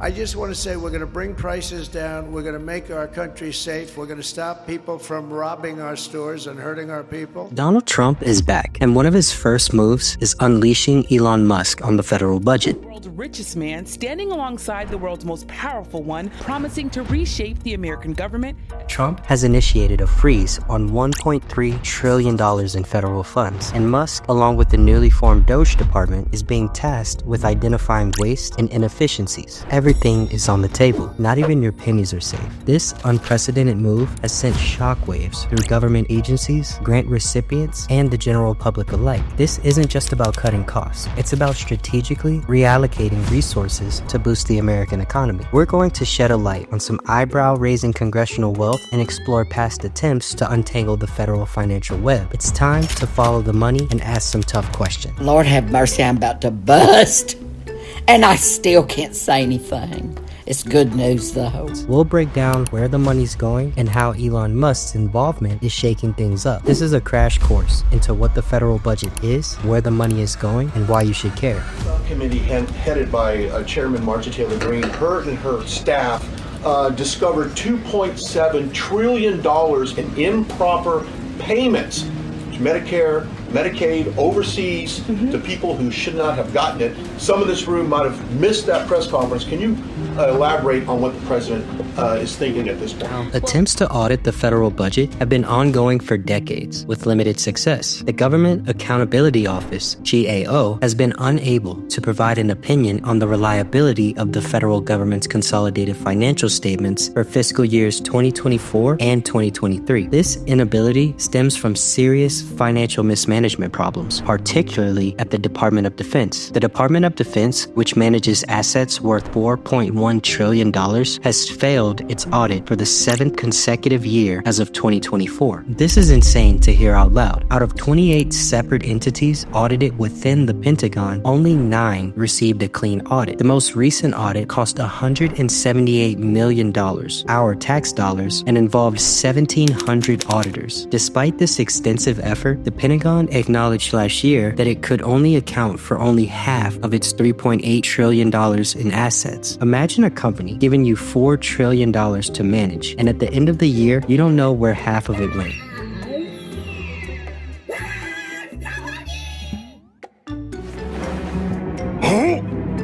I just want to say we're going to bring prices down. We're going to make our country safe. We're going to stop people from robbing our stores and hurting our people. Donald Trump is back, and one of his first moves is unleashing Elon Musk on the federal budget. The world's richest man standing alongside the world's most powerful one, promising to reshape the American government. Trump has initiated a freeze on $1.3 trillion in federal funds, and Musk, along with the newly formed DOGE department, is being tasked with identifying waste and inefficiencies. Everything is on the table. Not even your pennies are safe. This unprecedented move has sent shockwaves through government agencies, grant recipients, and the general public alike. This isn't just about cutting costs. It's about strategically reallocating resources to boost the American economy. We're going to shed a light on some eyebrow-raising congressional wealth and explore past attempts to untangle the federal financial web. It's time to follow the money and ask some tough questions. Lord have mercy, I'm about to bust. And I still can't say anything. It's good news, though. We'll break down where the money's going and how Elon Musk's involvement is shaking things up. This is a crash course into what the federal budget is, where the money is going, and why you should care. The committee headed by Chairman Marjorie Taylor Greene, her and her staff discovered $2.7 trillion in improper payments to Medicare, Medicaid, overseas, to people who should not have gotten it. Some of this room might have missed that press conference. Can you elaborate on what the president is thinking at this point? Attempts to audit the federal budget have been ongoing for decades with limited success. The Government Accountability Office, GAO, has been unable to provide an opinion on the reliability of the federal government's consolidated financial statements for fiscal years 2024 and 2023. This inability stems from serious financial mismanagement problems, particularly at the Department of Defense. The Department of Defense, which manages assets worth $4.1 trillion, has failed its audit for the 7th consecutive year as of 2024. This is insane to hear out loud. Out of 28 separate entities audited within the Pentagon, only 9 received a clean audit. The most recent audit cost $178 million, our tax dollars, and involved 1,700 auditors. Despite this extensive effort, the Pentagon acknowledged last year that it could only account for only half of its $3.8 trillion in assets. Imagine a company giving you $4 trillion to manage, and at the end of the year, you don't know where half of it went.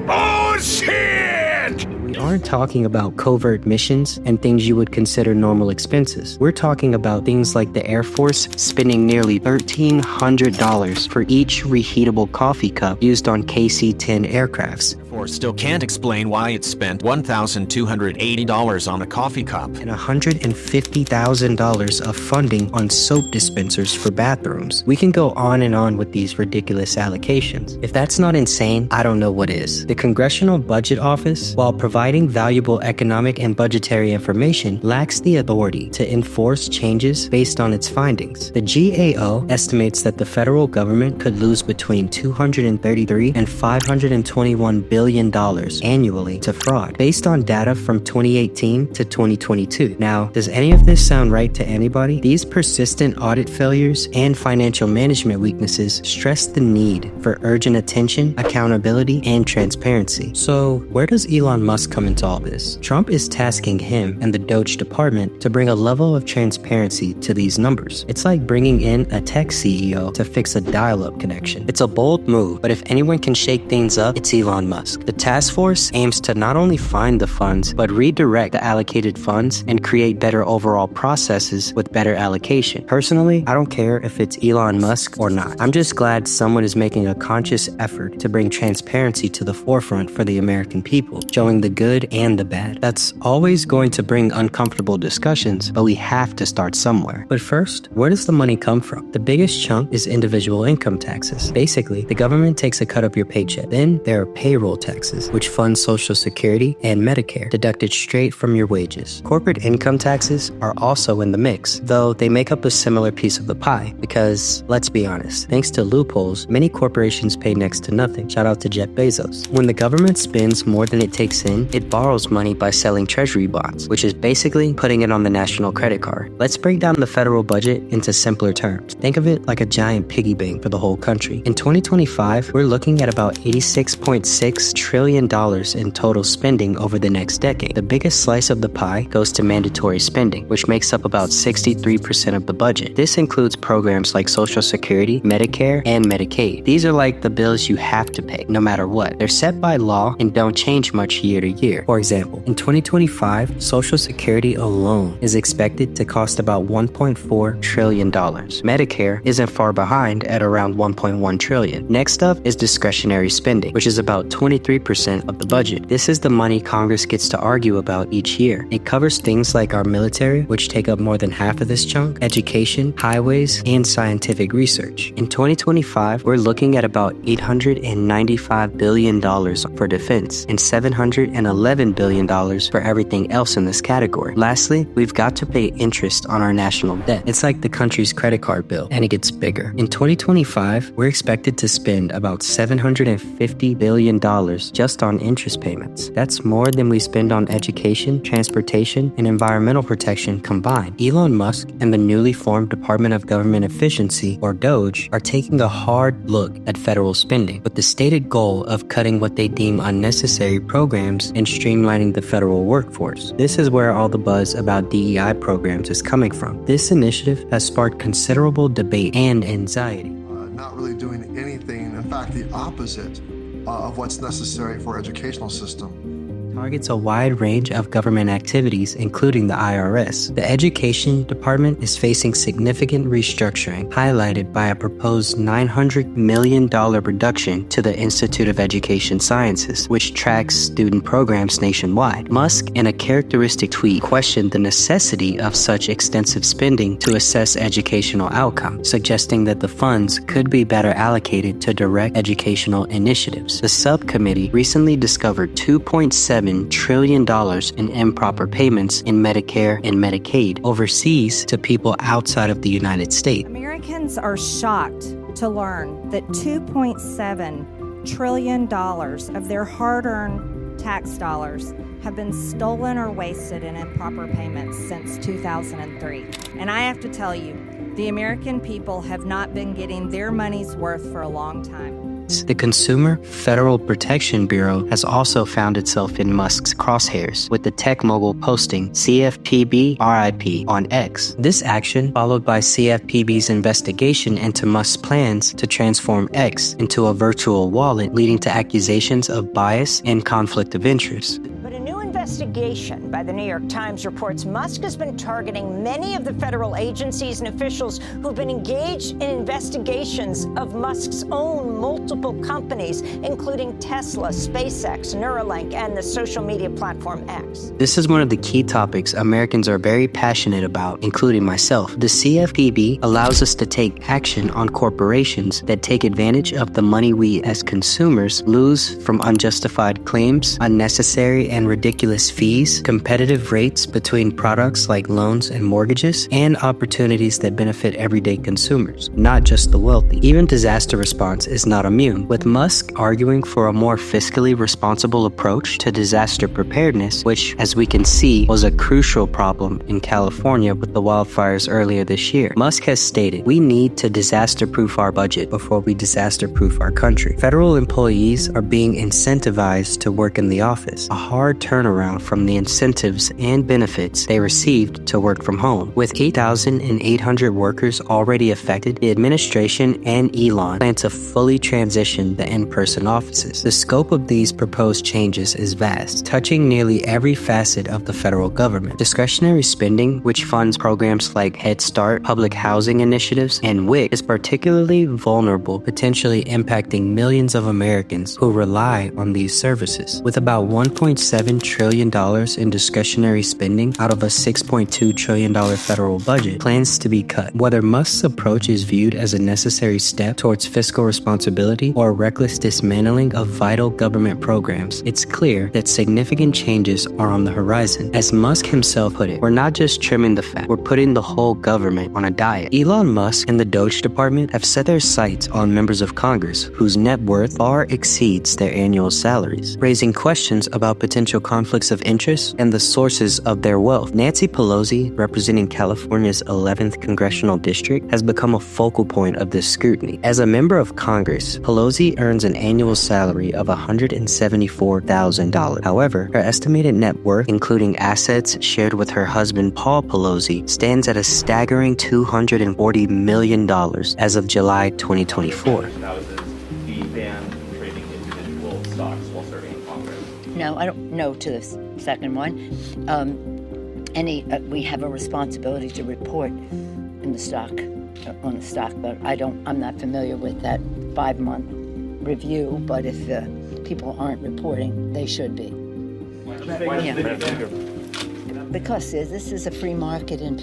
Oh, shit! We aren't talking about covert missions and things you would consider normal expenses. We're talking about things like the Air Force spending nearly $1,300 for each reheatable coffee cup used on KC-10 aircrafts. Still can't explain why it spent $1,280 on a coffee cup. And $150,000 of funding on soap dispensers for bathrooms. We can go on and on with these ridiculous allocations. If that's not insane, I don't know what is. The Congressional Budget Office, while providing valuable economic and budgetary information, lacks the authority to enforce changes based on its findings. The GAO estimates that the federal government could lose between $233 and $521 billion annually to fraud, based on data from 2018 to 2022. Now, does any of this sound right to anybody? These persistent audit failures and financial management weaknesses stress the need for urgent attention, accountability, and transparency. So, where does Elon Musk come into all this? Trump is tasking him and the DOGE department to bring a level of transparency to these numbers. It's like bringing in a tech CEO to fix a dial-up connection. It's a bold move, but if anyone can shake things up, it's Elon Musk. The task force aims to not only find the funds, but redirect the allocated funds and create better overall processes with better allocation. Personally, I don't care if it's Elon Musk or not. I'm just glad someone is making a conscious effort to bring transparency to the forefront for the American people, showing the good and the bad. That's always going to bring uncomfortable discussions, but we have to start somewhere. But first, where does the money come from? The biggest chunk is individual income taxes. Basically, the government takes a cut of your paycheck. Then there are payroll taxes, which fund Social Security and Medicare, deducted straight from your wages. Corporate income taxes are also in the mix, though they make up a similar piece of the pie because, let's be honest, thanks to loopholes, many corporations pay next to nothing. Shout out to Jeff Bezos. When the government spends more than it takes in, it borrows money by selling treasury bonds, which is basically putting it on the national credit card. Let's break down the federal budget into simpler terms. Think of it like a giant piggy bank for the whole country. In 2025, we're looking at about $86.6 trillion in total spending over the next decade. The biggest slice of the pie goes to mandatory spending, which makes up about 63% of the budget. This includes programs like Social Security, Medicare, and Medicaid. These are like the bills you have to pay, no matter what. They're set by law and don't change much year to year. For example, in 2025, Social Security alone is expected to cost about $1.4 trillion. Medicare isn't far behind at around $1.1 trillion. Next up is discretionary spending, which is about 23% of the budget. This is the money Congress gets to argue about each year. It covers things like our military, which take up more than half of this chunk, education, highways, and scientific research. In 2025, we're looking at about $895 billion for defense and $711 billion for everything else in this category. Lastly, we've got to pay interest on our national debt. It's like the country's credit card bill, and it gets bigger. In 2025, we're expected to spend about $750 billion just on interest payments. That's more than we spend on education, transportation, and environmental protection combined. Elon Musk and the newly formed Department of Government Efficiency, or DOGE, are taking a hard look at federal spending with the stated goal of cutting what they deem unnecessary programs and streamlining the federal workforce. This is where all the buzz about DEI programs is coming from. This initiative has sparked considerable debate and anxiety. Not really doing anything, in fact, the opposite of what's necessary for our educational system. Targets a wide range of government activities, including the IRS. The Education Department is facing significant restructuring, highlighted by a proposed $900 million reduction to the Institute of Education Sciences, which tracks student programs nationwide. Musk, in a characteristic tweet, questioned the necessity of such extensive spending to assess educational outcomes, suggesting that the funds could be better allocated to direct educational initiatives. The subcommittee recently discovered $2.7 trillion in improper payments in Medicare and Medicaid overseas to people outside of the United States. Americans are shocked to learn that $2.7 trillion of their hard-earned tax dollars have been stolen or wasted in improper payments since 2003. And I have to tell you, the American people have not been getting their money's worth for a long time. The Consumer Federal Protection Bureau has also found itself in Musk's crosshairs, with the tech mogul posting CFPB RIP on X. This action followed by CFPB's investigation into Musk's plans to transform X into a virtual wallet, leading to accusations of bias and conflict of interest. Investigation by the New York Times reports Musk has been targeting many of the federal agencies and officials who've been engaged in investigations of Musk's own multiple companies, including Tesla, SpaceX, Neuralink, and the social media platform X. This is one of the key topics Americans are very passionate about, including myself. The CFPB allows us to take action on corporations that take advantage of the money we as consumers lose from unjustified claims, unnecessary and ridiculous fees, competitive rates between products like loans and mortgages, and opportunities that benefit everyday consumers, not just the wealthy. Even disaster response is not immune, with Musk arguing for a more fiscally responsible approach to disaster preparedness, which, as we can see, was a crucial problem in California with the wildfires earlier this year. Musk has stated, "We need to disaster-proof our budget before we disaster-proof our country." Federal employees are being incentivized to work in the office, a hard turnaround from the incentives and benefits they received to work from home. With 8,800 workers already affected, the administration and Elon plan to fully transition the in-person offices. The scope of these proposed changes is vast, touching nearly every facet of the federal government. Discretionary spending, which funds programs like Head Start, public housing initiatives, and WIC, is particularly vulnerable, potentially impacting millions of Americans who rely on these services. With about $1.7 trillion in discretionary spending out of a $6.2 trillion federal budget plans to be cut. Whether Musk's approach is viewed as a necessary step towards fiscal responsibility or a reckless dismantling of vital government programs, it's clear that significant changes are on the horizon. As Musk himself put it, "We're not just trimming the fat, we're putting the whole government on a diet." Elon Musk and the DOGE Department have set their sights on members of Congress whose net worth far exceeds their annual salaries, raising questions about potential conflicts conflicts of interest and the sources of their wealth. Nancy Pelosi, representing California's 11th congressional district, has become a focal point of this scrutiny. As a member of Congress, Pelosi earns an annual salary of $174,000. However, her estimated net worth, including assets shared with her husband Paul Pelosi, stands at a staggering $240 million as of July 2024. No, I don't know to the second one. We have a responsibility to report in the stock, on the stock, but I'm not familiar with that 5-month review, but if people aren't reporting, they should be. Because this is a free market and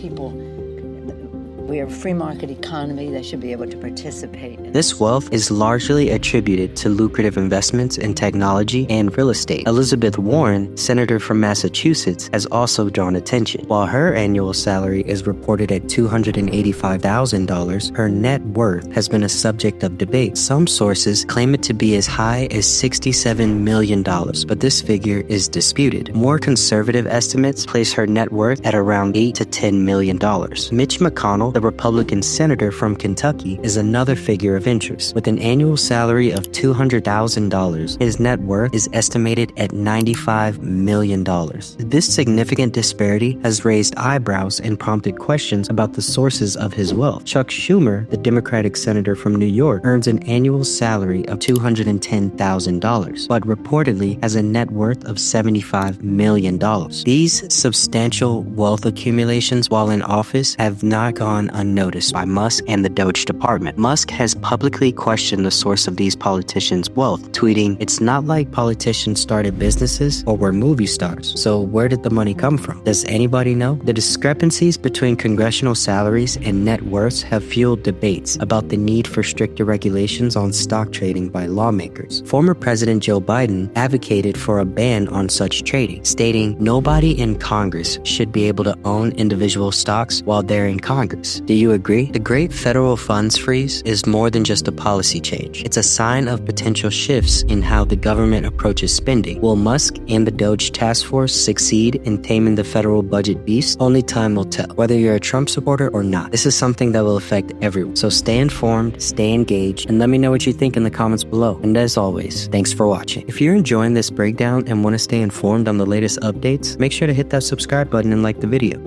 we're a free market economy. They should be able to participate. This wealth is largely attributed to lucrative investments in technology and real estate. Elizabeth Warren, senator from Massachusetts, has also drawn attention. While her annual salary is reported at $285,000, her net worth has been a subject of debate. Some sources claim it to be as high as $67 million, but this figure is disputed. More conservative estimates place her net worth at around $8 to $10 million. Mitch McConnell, the Republican senator from Kentucky, is another figure of interest. With an annual salary of $200,000, his net worth is estimated at $95 million. This significant disparity has raised eyebrows and prompted questions about the sources of his wealth. Chuck Schumer, the Democratic senator from New York, earns an annual salary of $210,000, but reportedly has a net worth of $75 million. These substantial wealth accumulations while in office have not gone unnoticed by Musk and the DOGE department. Musk has publicly questioned the source of these politicians' wealth, tweeting, "It's not like politicians started businesses or were movie stars. So where did the money come from? Does anybody know?" The discrepancies between congressional salaries and net worths have fueled debates about the need for stricter regulations on stock trading by lawmakers. Former President Joe Biden advocated for a ban on such trading, stating nobody in Congress should be able to own individual stocks while they're in Congress. Do you agree? The great federal funds freeze is more than just a policy change. It's a sign of potential shifts in how the government approaches spending. Will Musk and the DOGE task force succeed in taming the federal budget beast? Only time will tell, whether you're a Trump supporter or not. This is something that will affect everyone. So stay informed, stay engaged, and let me know what you think in the comments below. And as always, thanks for watching. If you're enjoying this breakdown and want to stay informed on the latest updates, make sure to hit that subscribe button and like the video.